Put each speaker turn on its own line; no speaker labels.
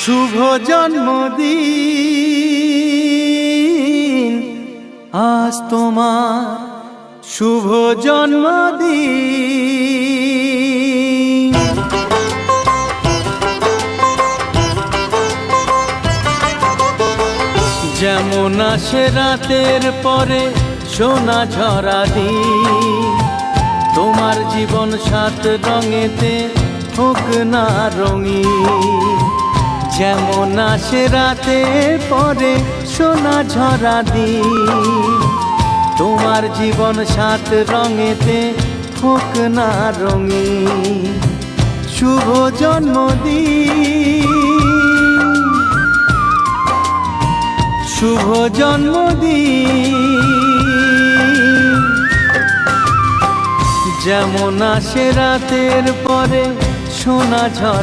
শুভ জন্মদিন আজ তোমার শুভ জন্মদিন। যেমন আসে রাতের পরে সোনা ঝরা দিন, তোমার জীবন সাত রঙেতে হোক না রঙিন। যেমন আসে রাতের পরে সোনা ঝরা দিন, তোমার জীবন সাত রঙেতে হোক না রঙিন। শুভ জন্মদিন, শুভ জন্মদিন। যেমন আসে রাতের পরে সোনা ঝরা